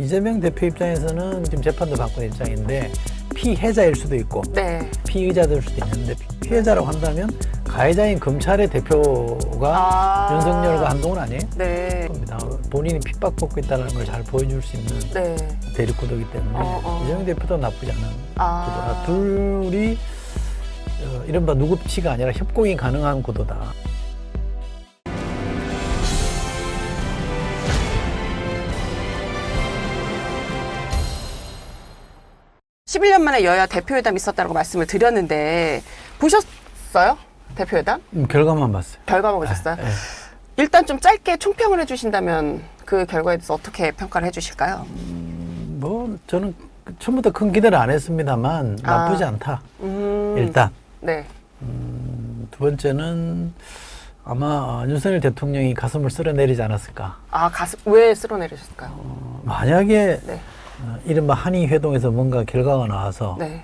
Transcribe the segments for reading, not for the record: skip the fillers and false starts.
이재명 대표 입장에서는 지금 재판도 받고 있는 입장인데 피해자일 수도 있고 네. 피의자될 수도 있는데 피해자라고 한다면 가해자인 검찰의 대표가 윤석열과 한동훈 아니에요? 네. 겁니다. 본인이 핍박받고 있다는 걸 잘 보여줄 수 있는 네. 대립구도이기 때문에 이재명 대표도 나쁘지 않은 구도라. 둘이 이른바 누급치가 아니라 협공이 가능한 구도다. 11년 만에 여야 대표회담이 있었다고 말씀을 드렸는데 보셨어요? 대표회담? 결과만 봤어요. 결과만 보셨어요? 네. 일단 좀 짧게 총평을 해주신다면 그 결과에 대해서 어떻게 평가를 해주실까요? 뭐 저는 처음부터 큰 기대를 안 했습니다만 나쁘지 않다. 일단. 네. 두 번째는 아마 윤석열 대통령이 가슴을 쓸어내리지 않았을까. 왜 쓸어내리셨을까요? 만약에 네. 이른바 한의회동에서 뭔가 결과가 나와서 네.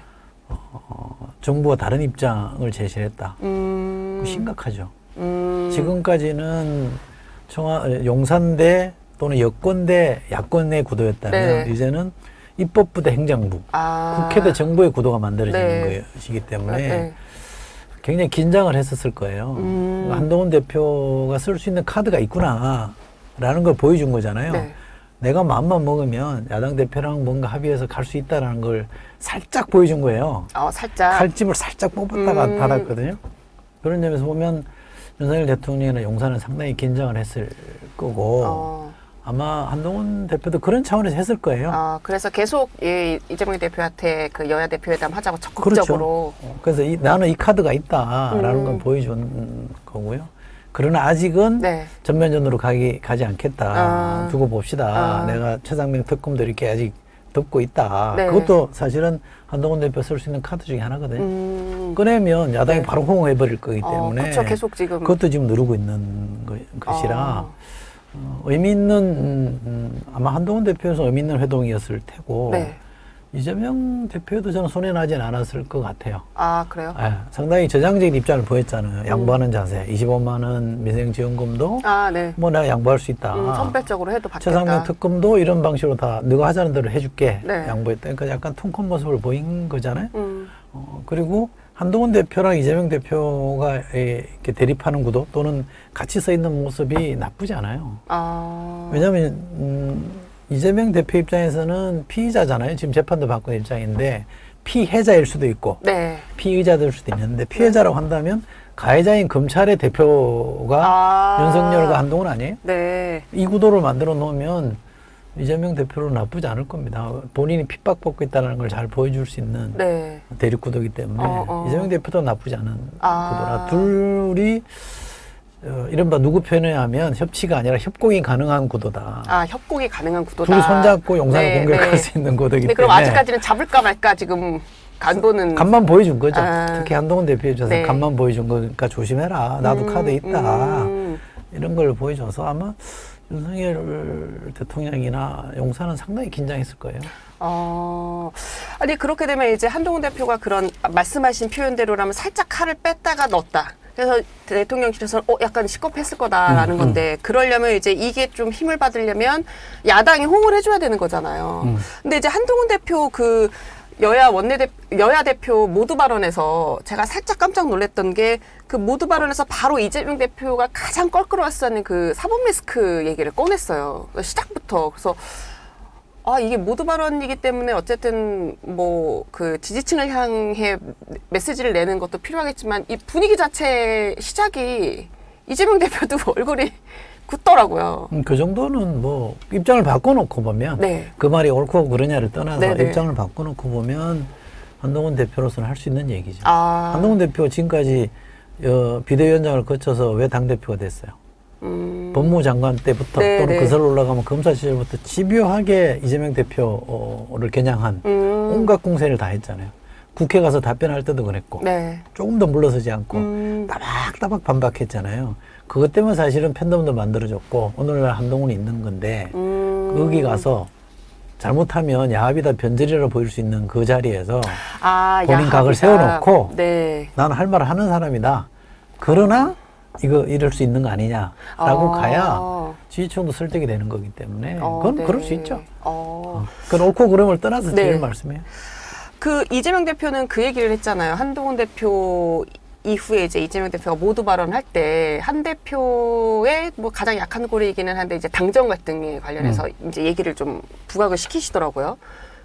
정부가 다른 입장을 제시했다. 심각하죠. 지금까지는 용산대 또는 여권대 야권의 구도였다면 네. 이제는 입법부 대 행정부, 국회 대 정부의 구도가 만들어지는 네. 것이기 때문에 네. 굉장히 긴장을 했었을 거예요. 한동훈 대표가 쓸 수 있는 카드가 있구나라는 걸 보여준 거잖아요. 네. 내가 마음만 먹으면 야당 대표랑 뭔가 합의해서 갈 수 있다는 걸 살짝 보여준 거예요. 살짝. 칼집을 살짝 뽑았다가 닫았거든요. 그런 점에서 보면 윤석열 대통령이나 용산은 상당히 긴장을 했을 거고 아마 한동훈 대표도 그런 차원에서 했을 거예요. 그래서 계속 이재명 대표한테 그 여야 대표회담 하자고 적극적으로. 그렇죠. 그래서 나는 이 카드가 있다라는 걸 보여준 거고요. 그러나 아직은 네. 전면전으로 가지 않겠다. 두고 봅시다. 내가 최상병 특검도 이렇게 아직 덮고 있다. 네. 그것도 사실은 한동훈 대표 쓸 수 있는 카드 중에 하나거든요. 꺼내면 야당이 바로 호응해버릴 거기 때문에 그렇죠. 계속 지금. 그것도 지금 누르고 있는 것이라 의미 있는 아마 한동훈 대표에서 의미 있는 회동이었을 테고 네. 이재명 대표도 저는 손해 나진 않았을 것 같아요. 그래요? 상당히 저장적인 입장을 보였잖아요. 양보하는 자세. 25만 원 민생지원금도 네. 뭐 내가 양보할 수 있다. 선별적으로 해도 받겠다. 최상병 특검도 이런 방식으로 다 너가 하자는 대로 해줄게. 네. 양보했다. 그러니까 약간 퉁큰 모습을 보인 거잖아요. 그리고 한동훈 대표랑 이재명 대표가 이렇게 대립하는 구도 또는 같이 서 있는 모습이 나쁘지 않아요. 왜냐하면 이재명 대표 입장에서는 피의자잖아요. 지금 재판도 받고 있는 입장인데 피해자일 수도 있고 네. 피의자될 수도 있는데 피해자라고 한다면 가해자인 검찰의 대표가 윤석열과 한동훈 아니에요? 네. 이 구도를 만들어 놓으면 이재명 대표는 나쁘지 않을 겁니다. 본인이 핍박받고 있다는 걸 잘 보여줄 수 있는 네. 대립구도이기 때문에 이재명 대표도 나쁘지 않은 구도라. 둘이 이른바 누구 편에 하면 협치가 아니라 협공이 가능한 구도다. 협공이 가능한 구도다. 둘이 손잡고 용산을 공격할 수 있는 구도이기 때문에. 그럼 아직까지는 잡을까 말까 지금 간보는. 간만 보여준 거죠. 특히 한동훈 대표 입장에서 네. 간만 보여준 거니까 조심해라. 나도 카드 있다. 이런 걸 보여줘서 아마 윤석열 대통령이나 용산은 상당히 긴장했을 거예요. 아니 그렇게 되면 이제 한동훈 대표가 그런 말씀하신 표현대로라면 살짝 칼을 뺐다가 넣었다. 그래서 대통령실에서는 약간 식겁했을 거다라는 건데 그러려면 이제 이게 좀 힘을 받으려면 야당이 호응을 해줘야 되는 거잖아요. 근데 이제 한동훈 대표 그 여야 대표 모두 발언에서 제가 살짝 깜짝 놀랐던 게 그 모두 발언에서 바로 이재명 대표가 가장 껄끄러웠었는 그 사법 리스크 얘기를 꺼냈어요. 시작부터. 그래서 이게 모두 발언이기 때문에 어쨌든 뭐 그 지지층을 향해 메시지를 내는 것도 필요하겠지만 이 분위기 자체 시작이 이재명 대표도 얼굴이 굳더라고요. 그 정도는 뭐 입장을 바꿔놓고 보면 네. 그 말이 옳고 그르냐를 떠나서 네네. 입장을 바꿔놓고 보면 한동훈 대표로서는 할 수 있는 얘기죠. 한동훈 한동훈 대표 지금까지 비대위원장을 거쳐서 왜 당대표가 됐어요? 법무부 장관 때부터 또는 그설 올라가면 검사 시절부터 집요하게 이재명 대표를 겨냥한 온갖 공세를 다 했잖아요. 국회 가서 답변할 때도 그랬고 네. 조금 더 물러서지 않고 따박따박 반박했잖아요. 그것 때문에 사실은 팬덤도 만들어졌고 오늘날 한동훈이 있는 건데 거기 가서 잘못하면 야합이다 변절이라 보일 수 있는 그 자리에서 본인 각을 세워놓고 네. 나는 할 말을 하는 사람이다. 그러나 이럴 수 있는 거 아니냐라고 가야 지휘청도 설득이 되는 거기 때문에 어, 그건 네. 그럴 수 있죠. 그건 옳고 그름을 떠나서 네. 제일 말씀해요. 그 이재명 대표는 그 얘기를 했잖아요. 한동훈 대표 이후에 이제 이재명 대표가 모두 발언할 때 한 대표의 뭐 가장 약한 고리이기는 한데 이제 당정 갈등에 관련해서 이제 얘기를 좀 부각을 시키시더라고요.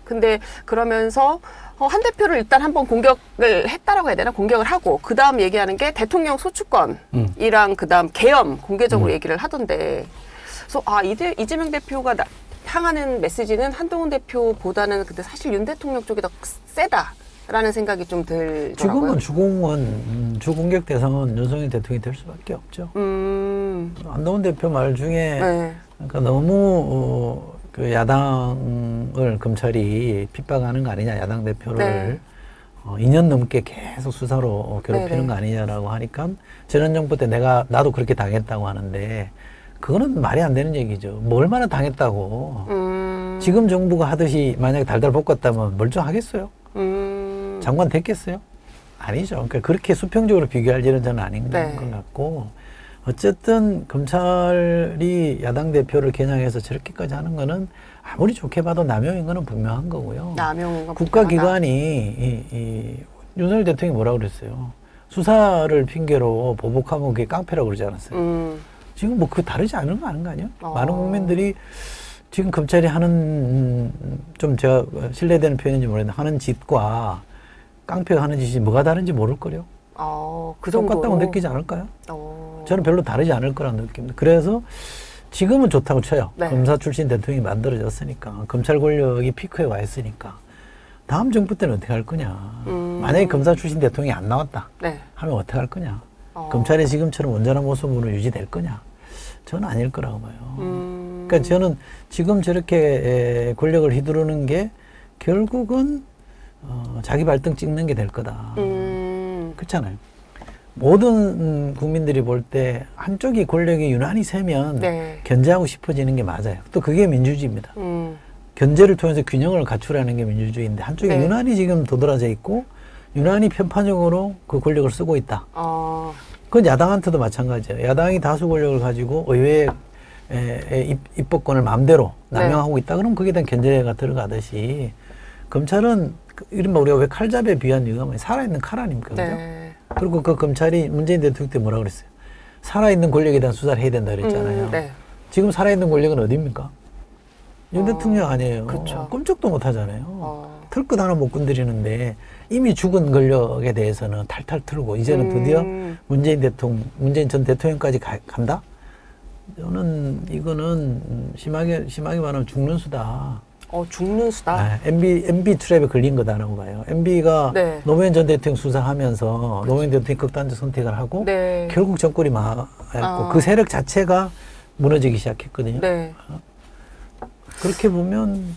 근데 그러면서 한 대표를 일단 한번 공격을 했다라고 해야 되나? 공격을 하고 그 다음 얘기하는 게 대통령 소추권이랑 그 다음 계엄 공개적으로 얘기를 하던데 그래서 이재명 대표가 향하는 메시지는 한동훈 대표보다는 근데 사실 윤 대통령 쪽이 더 세다라는 생각이 좀 들더라고요. 지금은 주공은 주공격 대상은 윤석열 대통령이 될 수밖에 없죠. 한동훈 대표 말 중에 네. 그러니까 너무 그 야당을 검찰이 핍박하는 거 아니냐, 야당 대표를 네. 2년 넘게 계속 수사로 괴롭히는 네네. 거 아니냐라고 하니까 지난 정부 때 나도 그렇게 당했다고 하는데 그거는 말이 안 되는 얘기죠. 뭐 얼마나 당했다고. 지금 정부가 하듯이 만약에 달달 볶았다면 멀쩡하겠어요? 장관 됐겠어요? 아니죠. 그러니까 그렇게 수평적으로 비교할 일은 저는 아닌 네. 것 같고 어쨌든 검찰이 야당 대표를 겨냥해서 저렇게까지 하는 거는 아무리 좋게 봐도 남용인 거는 분명한 거고요. 남용인 건 국가기관이 윤석열 대통령이 뭐라고 그랬어요? 수사를 핑계로 보복하면 그게 깡패라고 그러지 않았어요? 지금 뭐 그 다르지 않은 거 아는 거 아니에요? 많은 국민들이 지금 검찰이 하는 좀 제가 신뢰되는 표현인지 모르겠는데 하는 짓과 깡패가 하는 짓이 뭐가 다른지 모를 거요. 그 정도로 똑같다고 느끼지 않을까요? 저는 별로 다르지 않을 거라는 느낌입니다. 그래서 지금은 좋다고 쳐요. 네. 검사 출신 대통령이 만들어졌으니까 검찰 권력이 피크에 와 있으니까 다음 정부 때는 어떻게 할 거냐. 만약에 검사 출신 대통령이 안 나왔다 네. 하면 어떻게 할 거냐. 검찰이 지금처럼 온전한 모습으로 유지될 거냐. 저는 아닐 거라고 봐요. 그러니까 저는 지금 저렇게 권력을 휘두르는 게 결국은 자기 발등 찍는 게 될 거다. 그렇잖아요. 모든 국민들이 볼 때 한쪽이 권력이 유난히 세면 네. 견제하고 싶어지는 게 맞아요. 또 그게 민주주의입니다. 견제를 통해서 균형을 갖추라는 게 민주주의인데 한쪽이 네. 유난히 지금 도드라져 있고 유난히 편파적으로 그 권력을 쓰고 있다. 그건 야당한테도 마찬가지예요. 야당이 다수 권력을 가지고 의회의 입법권을 마음대로 남용하고 있다. 그러면 거기에 대한 견제가 들어가듯이 검찰은 이른바 우리가 왜 칼잡이에 비한 이유가 뭐냐. 살아있는 칼 아닙니까? 그죠? 네. 그리고 그 검찰이 문재인 대통령 때 뭐라 그랬어요? 살아있는 권력에 대한 수사를 해야 된다 그랬잖아요. 네. 지금 살아있는 권력은 어디입니까? 윤 대통령 아니에요. 그쵸. 끔찍도 못 하잖아요. 털끝 하나 못 건드리는데 이미 죽은 권력에 대해서는 탈탈 털고 이제는 드디어 문재인 전 대통령까지 간다? 저는 이거는 심하게 말하면 죽는 수다. 죽는 수다. MB 트랩에 걸린 거다라고 봐요. MB가 네. 노무현 전 대통령 수사하면서 노무현 대통령이 극단적 선택을 하고 네. 결국 정권이 망했고 그 세력 자체가 무너지기 시작했거든요. 네. 그렇게 보면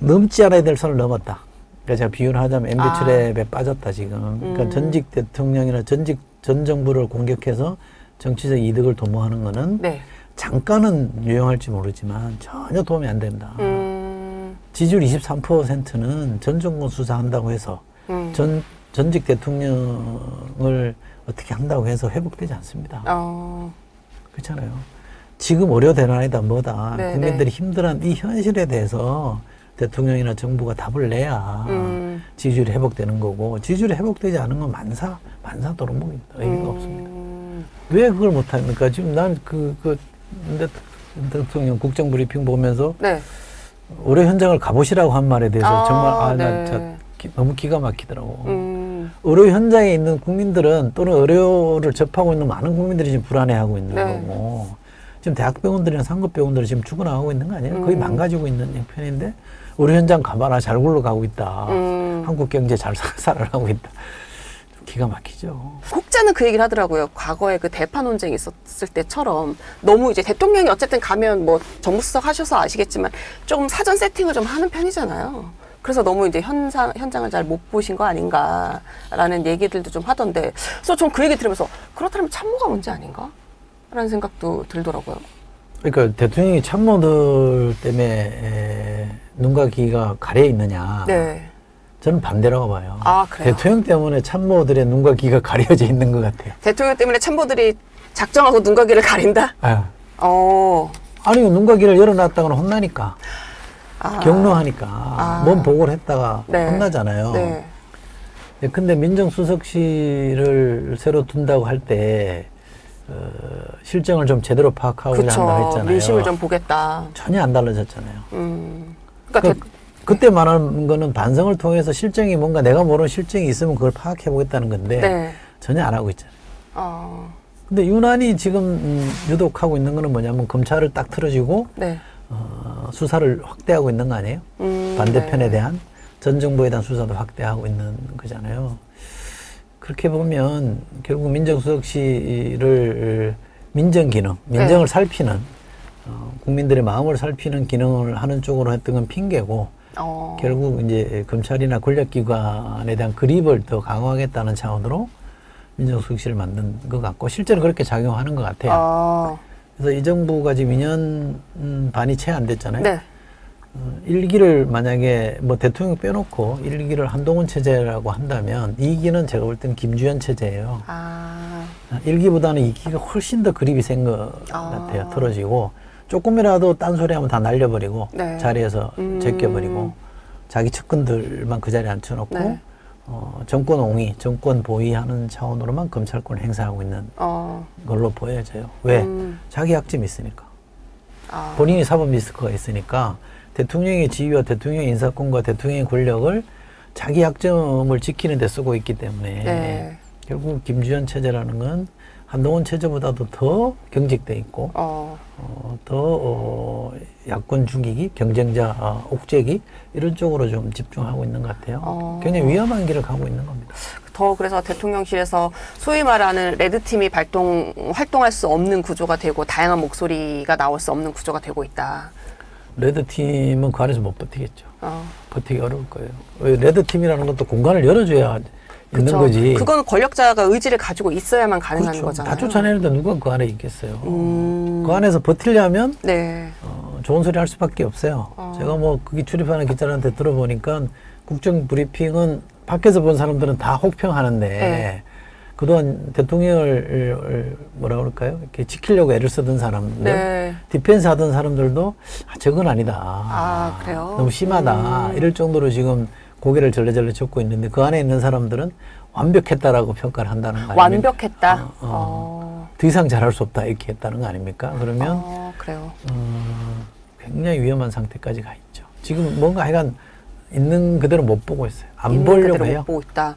넘지 않아야 될 선을 넘었다. 그러니까 제가 비유를 하자면 MB 트랩에 빠졌다 지금. 그러니까 전직 대통령이나 전 정부를 공격해서 정치적 이득을 도모하는 거는 네. 잠깐은 유용할지 모르지만 전혀 도움이 안 된다. 지지율 23%는 전 정권 수사한다고 해서 전직 대통령을 어떻게 한다고 해서 회복되지 않습니다. 그렇잖아요. 지금 의료대란이다 뭐다. 네, 국민들이 힘들어하는 이 현실에 대해서 대통령이나 정부가 답을 내야 지지율이 회복되는 거고 지지율이 회복되지 않은 건 만사 도루묵입니다. 의미가 없습니다. 왜 그걸 못합니까? 지금 난 대통령 국정브리핑 보면서 네. 의료 현장을 가보시라고 한 말에 대해서 정말 네. 너무 기가 막히더라고. 의료 현장에 있는 국민들은 또는 의료를 접하고 있는 많은 국민들이 지금 불안해하고 있는 네. 거고 지금 대학병원들이나 상급병원들이 지금 죽어나가고 있는 거 아니에요? 거의 망가지고 있는 형편인데 의료 현장 가봐라 잘 굴러가고 있다. 한국 경제 잘 살아나고 있다. 기가 막히죠. 혹자는 그 얘기를 하더라고요. 과거에 그 대파 논쟁이 있었을 때처럼 너무 이제 대통령이 어쨌든 가면 뭐 정무수석 하셔서 아시겠지만 좀 사전 세팅을 좀 하는 편이잖아요. 그래서 너무 이제 현장을 잘 못 보신 거 아닌가라는 얘기들도 좀 하던데, 그래서 전 그 얘기 들으면서 그렇다면 참모가 문제 아닌가? 라는 생각도 들더라고요. 그러니까 대통령이 참모들 때문에 눈과 귀가 가려 있느냐? 네. 저는 반대라고 봐요. 그래요? 대통령 때문에 참모들의 눈과 귀가 가려져 있는 것 같아요. 대통령 때문에 참모들이 작정하고 눈과 귀를 가린다? 아니 눈과 귀를 열어놨다가는 혼나니까. 경로하니까 뭔 보고를 했다가 네. 혼나잖아요. 네. 근데 민정수석실을 새로 둔다고 할 때 실정을 좀 제대로 파악하고자 한다고 했잖아요. 민심을 좀 보겠다. 전혀 안 달라졌잖아요. 그러니까 그때 말하는 거는 반성을 통해서 실정이 뭔가 내가 모르는 실정이 있으면 그걸 파악해 보겠다는 건데 네. 전혀 안 하고 있잖아요. 근데 유난히 지금 유독하고 있는 거는 뭐냐면 검찰을 딱 틀어지고 네. 수사를 확대하고 있는 거 아니에요? 반대편에 네. 대한 전 정부에 대한 수사도 확대하고 있는 거잖아요. 그렇게 보면 결국 민정수석실을 민정기능, 민정을 네. 살피는 국민들의 마음을 살피는 기능을 하는 쪽으로 했던 건 핑계고 결국 이제 검찰이나 권력기관에 대한 그립을 더 강화하겠다는 차원으로 민정수석실을 만든 것 같고 실제로 그렇게 작용하는 것 같아요. 그래서 이 정부가 지금 2년 반이 채 안 됐잖아요. 네. 1기를 만약에 뭐 대통령 빼놓고 1기를 한동훈 체제라고 한다면 2기는 제가 볼 때는 김주현 체제예요. 1기보다는 2기가 훨씬 더 그립이 센 것 같아요. 틀어지고 조금이라도 딴소리하면 다 날려버리고 네. 자리에서 제껴버리고 자기 측근들만 그 자리에 앉혀놓고 네. 정권 옹위, 정권 보위하는 차원으로만 검찰권을 행사하고 있는 걸로 보여져요. 왜? 자기 약점이 있으니까. 본인이 사법 리스크가 있으니까 대통령의 지위와 대통령의 인사권과 대통령의 권력을 자기 약점을 지키는 데 쓰고 있기 때문에 네. 결국 김주현 체제라는 건 한동훈 체제보다도 더 경직돼 있고 더 야권 죽이기, 경쟁자 옥죄기 이런 쪽으로 좀 집중하고 있는 것 같아요. 굉장히 위험한 길을 가고 있는 겁니다. 더 그래서 대통령실에서 소위 말하는 레드팀이 활동할 수 없는 구조가 되고 다양한 목소리가 나올 수 없는 구조가 되고 있다. 레드팀은 그 안에서 못 버티겠죠. 버티기 어려울 거예요. 왜 레드팀이라는 것도 공간을 열어줘야 있는 그쵸. 거지. 그건 권력자가 의지를 가지고 있어야만 가능한 그렇죠. 거잖아요. 다 쫓아내는데 누가 그 안에 있겠어요. 그 안에서 버티려면 네. 좋은 소리 할 수밖에 없어요. 제가 뭐 거기 출입하는 기자들한테 들어보니까 국정 브리핑은 밖에서 본 사람들은 다 혹평하는데 네. 그동안 대통령을 뭐라 그럴까요? 이렇게 지키려고 애를 쓰던 사람들, 네. 디펜스 하던 사람들도 저건 아니다. 그래요? 너무 심하다. 이럴 정도로 지금 고개를 절레절레 젓고 있는데 그 안에 있는 사람들은 완벽했다라고 평가를 한다는 거 아닙니까? 완벽했다. 더 이상 잘할 수 없다 이렇게 했다는 거 아닙니까? 그러면 그래요. 굉장히 위험한 상태까지 가 있죠. 지금 뭔가 하여간 있는 그대로 못 보고 있어요. 안 보려고 해요. 못 보고 있다.